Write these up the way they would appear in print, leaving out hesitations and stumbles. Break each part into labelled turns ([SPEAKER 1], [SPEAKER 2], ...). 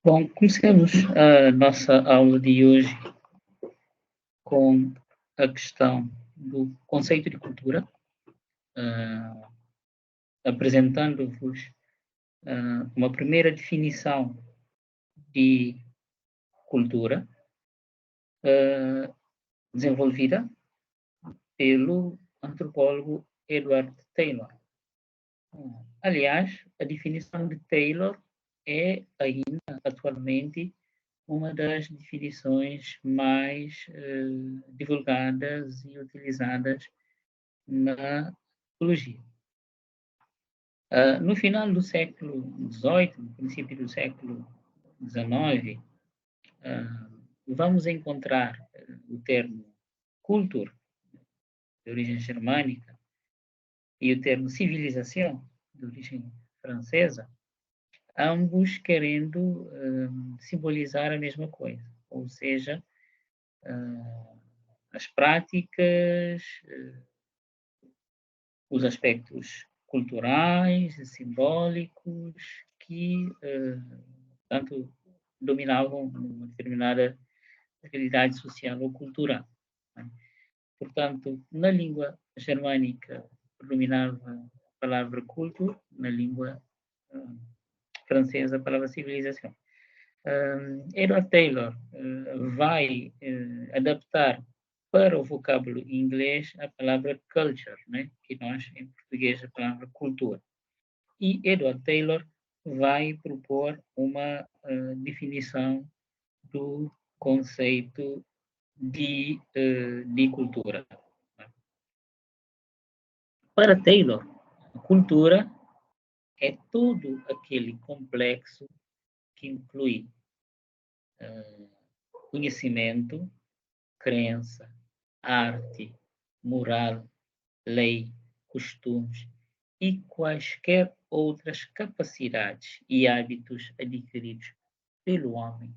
[SPEAKER 1] Bom, comecemos a nossa aula de hoje com a questão do conceito de cultura, apresentando-vos uma primeira definição de cultura, desenvolvida pelo antropólogo Edward Taylor. Aliás, a definição de Taylor é ainda atualmente uma das definições mais divulgadas e utilizadas na psicologia. No final do século XVIII, no princípio do século XIX, vamos encontrar o termo cultura, de origem germânica, e o termo civilização, de origem francesa, ambos querendo simbolizar a mesma coisa, ou seja, as práticas, os aspectos culturais e simbólicos que tanto dominavam uma determinada realidade social ou cultural. Né? Portanto, na língua germânica predominava a palavra culto, na língua francesa a palavra civilização. Edward Taylor vai adaptar para o vocábulo inglês a palavra culture, né? Que nós, em português, a palavra cultura. E Edward Taylor vai propor uma definição do conceito de cultura. Para Taylor, a cultura é todo aquele complexo que inclui conhecimento, crença, arte, moral, lei, costumes e quaisquer outras capacidades e hábitos adquiridos pelo homem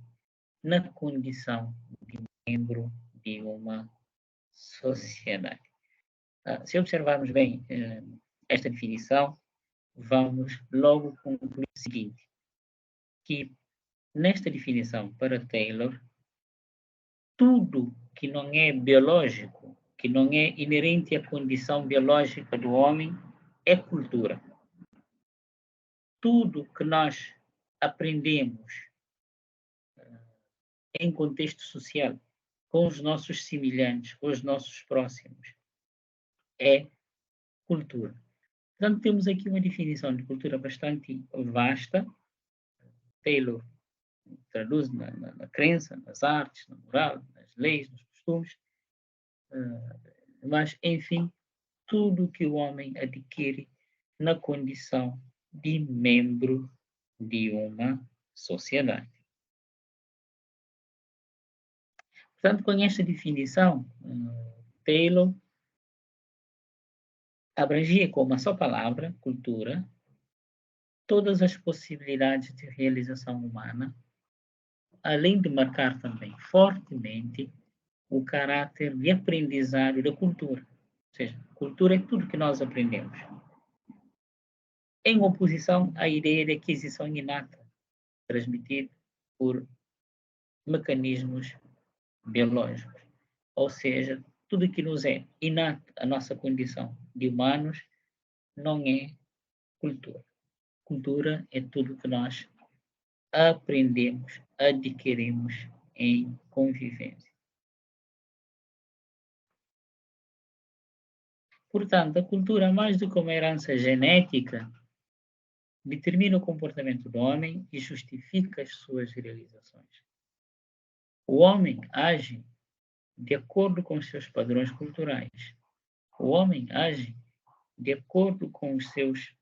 [SPEAKER 1] na condição de membro de uma sociedade. Se observarmos bem esta definição, vamos logo concluir o seguinte, que nesta definição para Taylor, tudo que não é biológico, que não é inerente à condição biológica do homem, é cultura. Tudo que nós aprendemos em contexto social, com os nossos semelhantes, com os nossos próximos, é cultura. Portanto, temos aqui uma definição de cultura bastante vasta. Taylor traduz na crença, nas artes, na moral, nas leis, nos costumes, mas, enfim, tudo que o homem adquire na condição de membro de uma sociedade. Portanto, com esta definição, Taylor abrangia com uma só palavra, cultura, todas as possibilidades de realização humana, além de marcar também fortemente o caráter de aprendizado da cultura. Ou seja, cultura é tudo que nós aprendemos. Em oposição à ideia de aquisição inata, transmitida por mecanismos biológicos. Ou seja, tudo que nos é inato à nossa condição de humanos não é cultura. Cultura é tudo que nós aprendemos, adquirimos em convivência. Portanto, a cultura, mais do que uma herança genética, determina o comportamento do homem e justifica as suas realizações. O homem age de acordo com os seus padrões culturais. O homem age de acordo com os seus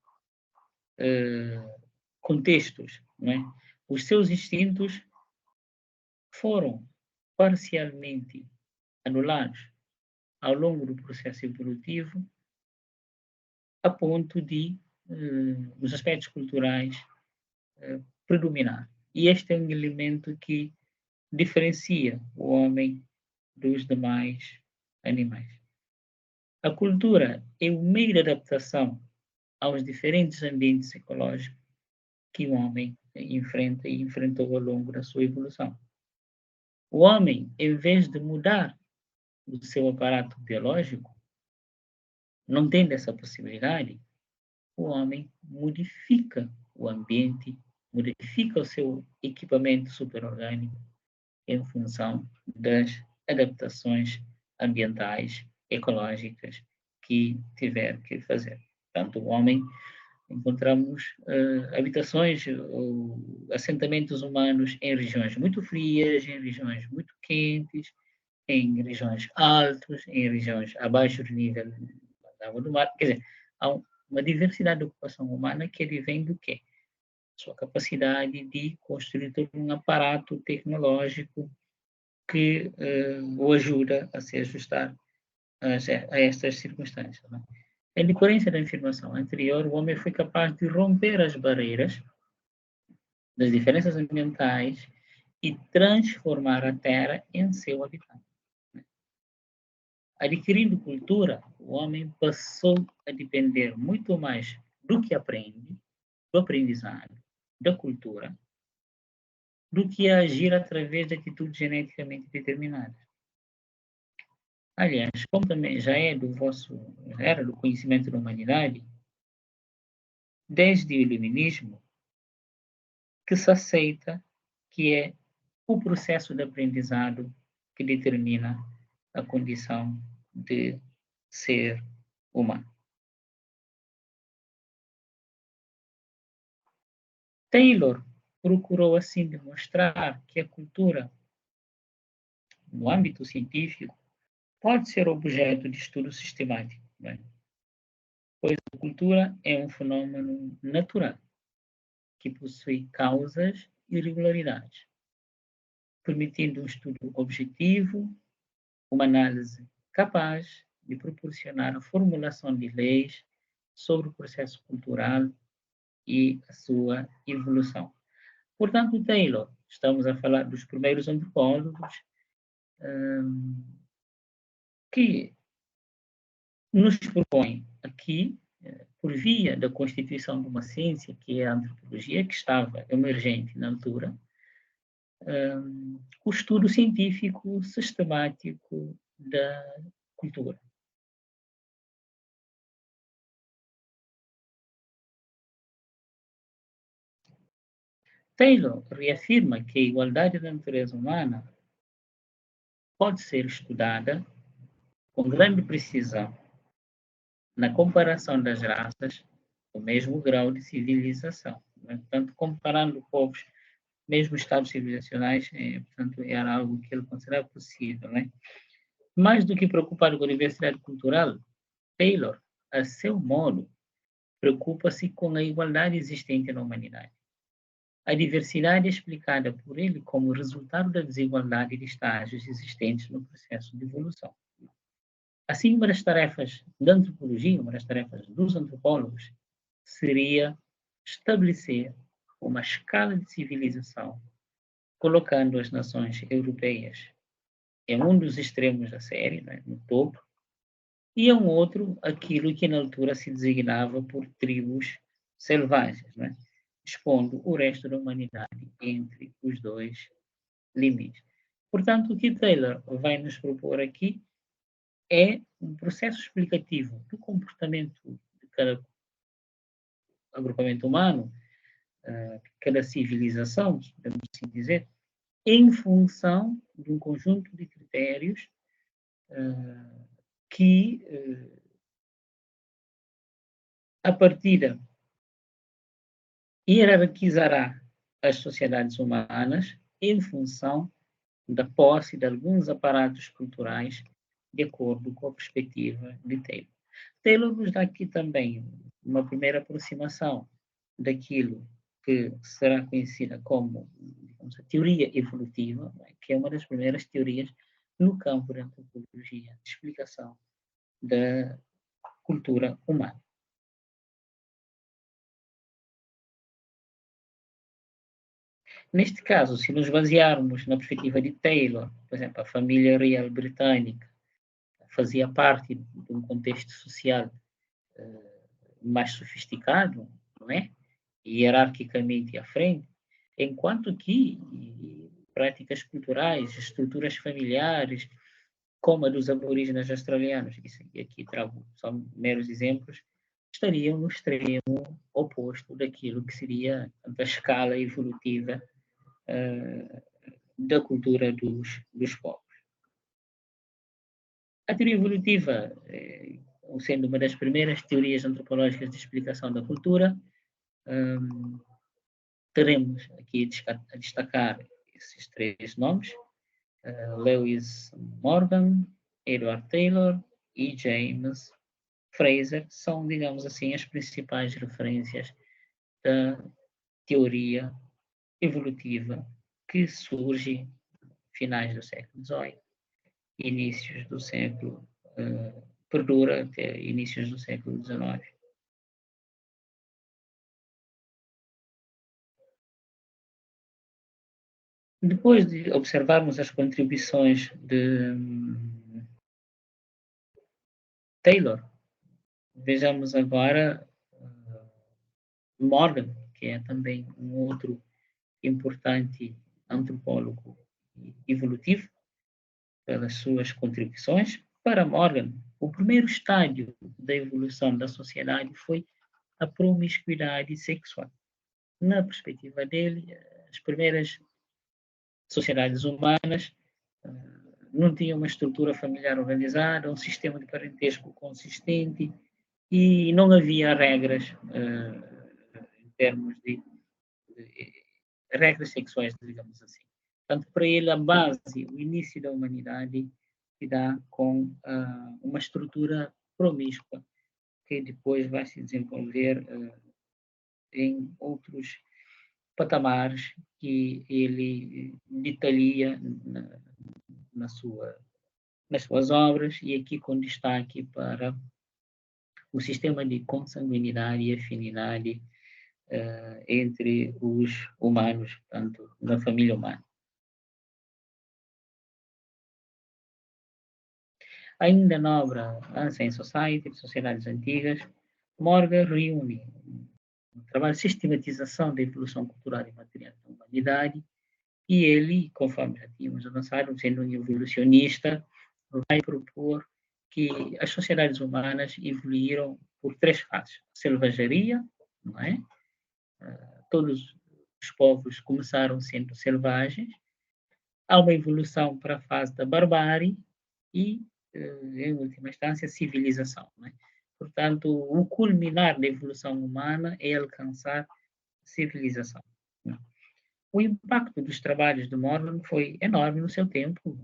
[SPEAKER 1] contextos. Não é? Os seus instintos foram parcialmente anulados ao longo do processo evolutivo, a ponto de os aspectos culturais predominar. E este é um elemento que diferencia o homem dos demais animais. A cultura é o meio de adaptação aos diferentes ambientes ecológicos que o homem enfrenta e enfrentou ao longo da sua evolução. O homem, em vez de mudar o seu aparato biológico, não tendo essa possibilidade, o homem modifica o ambiente, modifica o seu equipamento superorgânico em função das adaptações ambientais, ecológicas que tiver que fazer. Portanto, o homem, encontramos habitações ou assentamentos humanos em regiões muito frias, em regiões muito quentes, em regiões altas, em regiões abaixo do nível da água do mar. Quer dizer, há uma diversidade de ocupação humana que advém do quê? Sua capacidade de construir todo um aparato tecnológico que o ajuda a se ajustar a estas circunstâncias. Não é? Em decorrência da afirmação anterior, o homem foi capaz de romper as barreiras das diferenças ambientais e transformar a Terra em seu habitat. Adquirindo cultura, o homem passou a depender muito mais do que aprende, do aprendizado, da cultura, do que a agir através de atitudes geneticamente determinadas. Aliás, como também era do conhecimento da humanidade, desde o iluminismo, que se aceita que é o processo de aprendizado que determina a condição de ser humano. Taylor procurou assim demonstrar que a cultura, no âmbito científico, pode ser objeto de estudo sistemático, né? Pois a cultura é um fenômeno natural que possui causas e irregularidades, permitindo um estudo objetivo, uma análise capaz de proporcionar a formulação de leis sobre o processo cultural e a sua evolução. Portanto, Taylor, estamos a falar dos primeiros antropólogos que nos propõem aqui, por via da constituição de uma ciência, que é a antropologia, que estava emergente na altura, o estudo científico sistemático da cultura. Taylor reafirma que a igualdade da natureza humana pode ser estudada com grande precisão na comparação das raças do mesmo grau de civilização. Né? Portanto, comparando povos, mesmo estados civilizacionais, portanto, era algo que ele considerava possível. Né? Mais do que preocupado com a diversidade cultural, Taylor, a seu modo, preocupa-se com a igualdade existente na humanidade. A diversidade é explicada por ele como resultado da desigualdade de estágios existentes no processo de evolução. Assim, uma das tarefas da antropologia, uma das tarefas dos antropólogos, seria estabelecer uma escala de civilização, colocando as nações europeias em um dos extremos da série, né, no topo, e em outro, aquilo que na altura se designava por tribos selvagens, né, expondo o resto da humanidade entre os dois limites. Portanto, o que Taylor vai nos propor aqui é um processo explicativo do comportamento de cada agrupamento humano, cada civilização, podemos assim dizer, em função de um conjunto de critérios que, a partida, hierarquizará as sociedades humanas em função da posse de alguns aparatos culturais de acordo com a perspectiva de Taylor. Taylor nos dá aqui também uma primeira aproximação daquilo que será conhecida como, digamos, a teoria evolutiva, que é uma das primeiras teorias no campo da antropologia, de explicação da cultura humana. Neste caso, se nos basearmos na perspectiva de Taylor, por exemplo, a família real britânica fazia parte de um contexto social mais sofisticado, não é? Hierarquicamente à frente, enquanto que práticas culturais, estruturas familiares, como a dos aborígenes australianos, isso aqui trago são meros exemplos, estariam no extremo oposto daquilo que seria a escala evolutiva da cultura dos povos. A teoria evolutiva, sendo uma das primeiras teorias antropológicas de explicação da cultura, teremos aqui a destacar esses três nomes, Lewis Morgan, Edward Taylor e James Fraser, são, digamos assim, as principais referências da teoria evolutiva que surge finais do século XVIII, inícios do século, perdura até inícios do século XIX. Depois de observarmos as contribuições de Taylor, vejamos agora Morgan, que é também um outro importante antropólogo evolutivo, pelas suas contribuições. Para Morgan, o primeiro estágio da evolução da sociedade foi a promiscuidade sexual. Na perspectiva dele, as primeiras sociedades humanas não tinham uma estrutura familiar organizada, um sistema de parentesco consistente e não havia regras em termos de regras sexuais, digamos assim. Portanto, para ele, a base, o início da humanidade se dá com uma estrutura promíscua que depois vai se desenvolver em outros patamares que ele detalha nas suas obras, e aqui com destaque para o sistema de consanguinidade e afinidade entre os humanos, portanto, na família humana. Ainda na obra Ancient Society, Sociedades Antigas, Morgan reúne um trabalho de sistematização da evolução cultural e material da humanidade, e ele, conforme já tínhamos avançado, sendo um evolucionista, vai propor que as sociedades humanas evoluíram por três fases. Selvageria, não é? Todos os povos começaram sendo selvagens, há uma evolução para a fase da barbárie e, em última instância, civilização. Não é? Portanto, o culminar da evolução humana é alcançar civilização. Não é? O impacto dos trabalhos de Morgan foi enorme no seu tempo,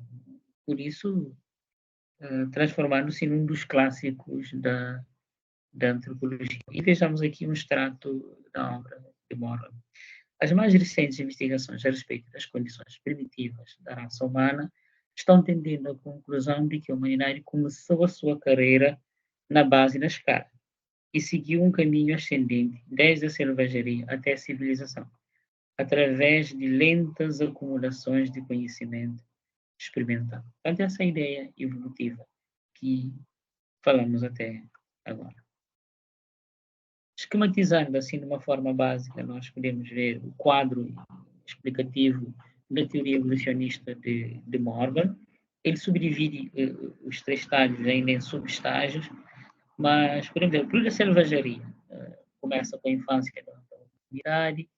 [SPEAKER 1] por isso, transformando-se num dos clássicos da antropologia. E vejamos aqui um extrato da obra de Morgan. As mais recentes investigações a respeito das condições primitivas da raça humana estão tendendo à conclusão de que a humanidade começou a sua carreira na base da escala e seguiu um caminho ascendente desde a selvageria até a civilização, através de lentas acumulações de conhecimento experimental. Portanto, essa ideia evolutiva que falamos até agora. Esquematizando assim de uma forma básica, nós podemos ver o quadro explicativo da teoria evolucionista de Morgan. Ele subdivide os três estágios ainda em subestágios, mas, por exemplo, a primeira selvageria começa com a infância da humanidade,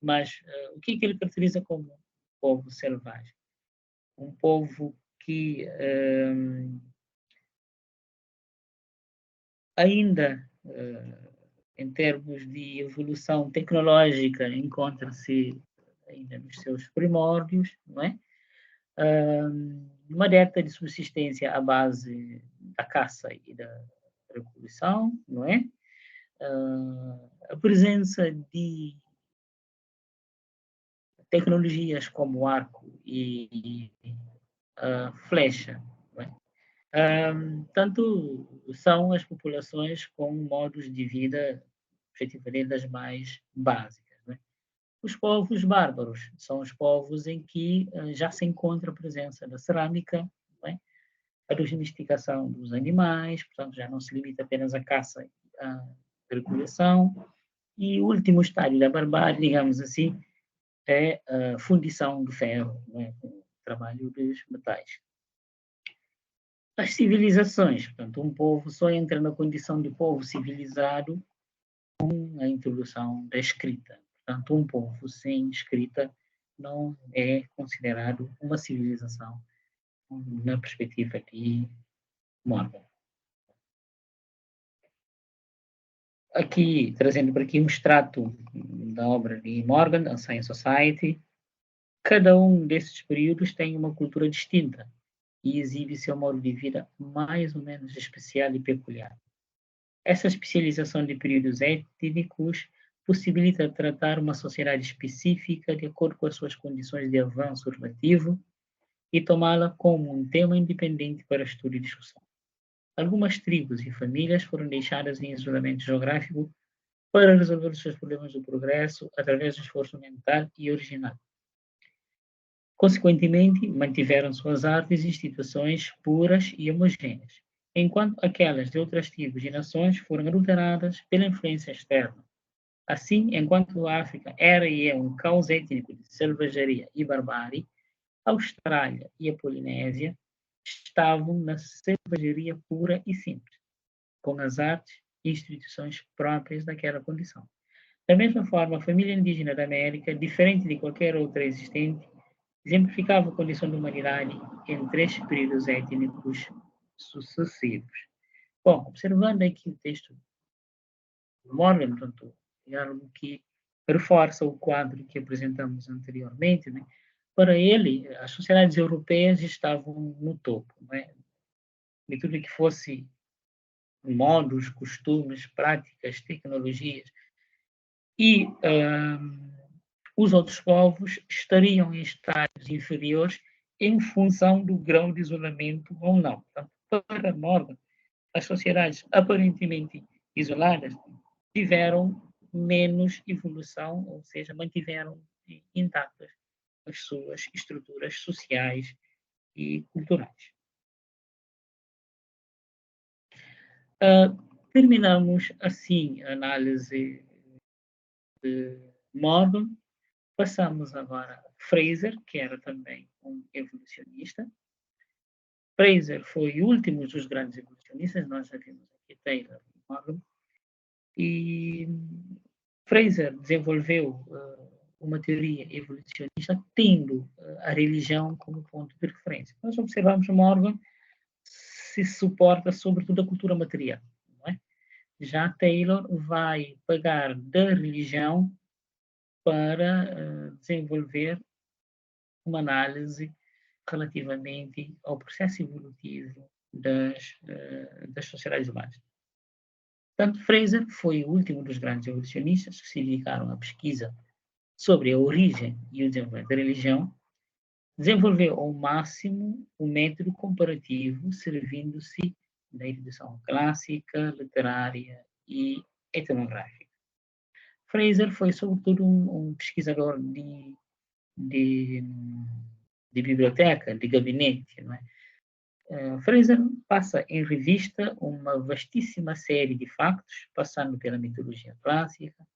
[SPEAKER 1] mas o que ele caracteriza como povo selvagem? Um povo que ainda em termos de evolução tecnológica, encontra-se ainda nos seus primórdios, não é? Uma dieta de subsistência à base da caça e da reprodução, não é? A presença de tecnologias como arco e flecha, não é? Tanto são as populações com modos de vida, efetivamente, das mais básicas. Né? Os povos bárbaros são os povos em que já se encontra a presença da cerâmica, né? A domesticação dos animais, portanto, já não se limita apenas à caça e à recoleção. E o último estágio da barbárie, digamos assim, é a fundição do ferro, né, o trabalho dos metais. As civilizações, portanto, um povo só entra na condição de povo civilizado com a introdução da escrita. Portanto, um povo sem escrita não é considerado uma civilização na perspectiva de Morgan. Aqui, trazendo para aqui um extrato da obra de Morgan, A Science Society. Cada um desses períodos tem uma cultura distinta e exibe seu modo de vida mais ou menos especial e peculiar. Essa especialização de períodos étnicos possibilita tratar uma sociedade específica de acordo com as suas condições de avanço relativo e tomá-la como um tema independente para estudo e discussão. Algumas tribos e famílias foram deixadas em isolamento geográfico para resolver os seus problemas do progresso através do esforço mental e original. Consequentemente, mantiveram suas artes e instituições puras e homogêneas, enquanto aquelas de outras tribos e nações foram adulteradas pela influência externa. Assim, enquanto a África era e é um caos étnico de selvageria e barbárie, a Austrália e a Polinésia estavam na selvageria pura e simples, com as artes e instituições próprias daquela condição. Da mesma forma, a família indígena da América, diferente de qualquer outra existente, exemplificava a condição de humanidade em 3 períodos étnicos sucessivos. Bom, observando aqui o texto de Morgan, portanto, é algo que reforça o quadro que apresentamos anteriormente, né? Para ele, as sociedades europeias estavam no topo, né? De tudo que fosse modos, costumes, práticas, tecnologias. E os outros povos estariam em estágios inferiores em função do grau de isolamento ou não. Portanto, para Morgan, as sociedades aparentemente isoladas tiveram menos evolução, ou seja, mantiveram intactas as suas estruturas sociais e culturais. Terminamos assim a análise de Morgan. Passamos agora a Fraser, que era também um evolucionista. Fraser foi o último dos grandes evolucionistas, nós já vimos aqui Taylor e Morgan. E Fraser desenvolveu uma teoria evolucionista tendo a religião como ponto de referência. Nós observamos Morgan se suporta sobretudo a cultura material. Não é? Já Taylor vai pagar da religião para desenvolver uma análise relativamente ao processo evolutivo das sociedades humanas. Portanto, Fraser foi o último dos grandes evolucionistas que se dedicaram à pesquisa sobre a origem e o desenvolvimento da religião, desenvolveu ao máximo o método comparativo, servindo-se da erudição clássica, literária e etnográfica. Fraser foi, sobretudo, um pesquisador de biblioteca, de gabinete. Não é? Fraser passa em revista uma vastíssima série de factos, passando pela mitologia clássica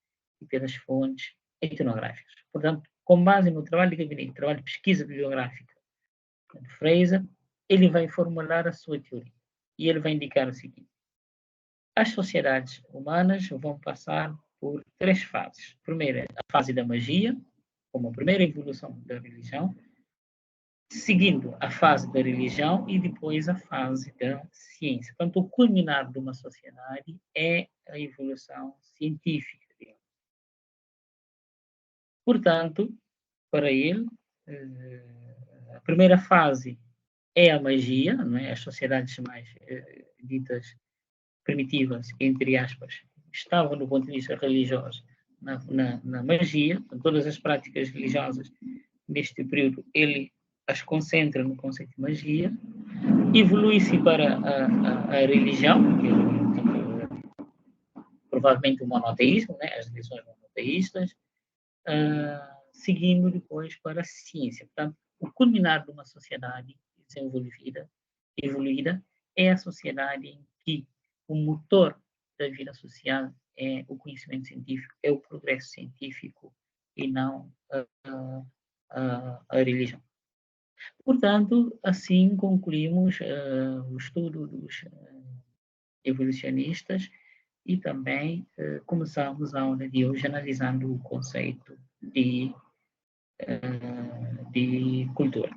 [SPEAKER 1] e pelas fontes etnográficas. Portanto, com base no trabalho de gabinete, trabalho de pesquisa bibliográfica de Fraser, ele vai formular a sua teoria. E ele vai indicar o seguinte: as sociedades humanas vão passar por 3 fases. Primeiro, a fase da magia, como a primeira evolução da religião, seguindo a fase da religião e depois a fase da ciência. Portanto, o culminar de uma sociedade é a evolução científica. Portanto, para ele, a primeira fase é a magia, não é? As sociedades mais ditas primitivas, entre aspas, estavam, do ponto de vista religioso, na magia. Todas as práticas religiosas neste período, ele as concentra no conceito de magia, evolui-se para a religião, que é, provavelmente o monoteísmo, né? As religiões monoteístas, seguindo depois para a ciência. Portanto, o culminar de uma sociedade evoluída, é a sociedade em que o motor da vida social é o conhecimento científico, é o progresso científico e não a religião. Portanto, assim concluímos o estudo dos evolucionistas e também começamos a aula de hoje analisando o conceito de cultura.